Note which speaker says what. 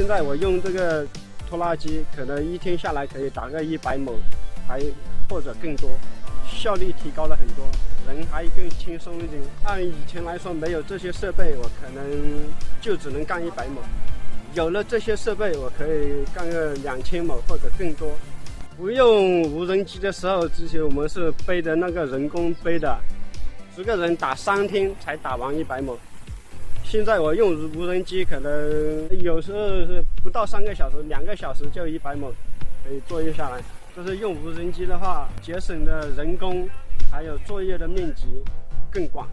Speaker 1: 现在我用这个拖拉机，可能一天下来可以打个100亩，或者更多，效率提高了很多，人还更轻松一点。按以前来说，没有这些设备，我可能就只能干100亩。有了这些设备，我可以干个2000亩或者更多。不用无人机的时候，之前我们是背的那个人工背的，10个人打3天才打完100亩。现在我用无人机，可能有时候是不到3个小时，2个小时就100亩可以作业下来。就是用无人机的话，节省的人工还有作业的面积更广。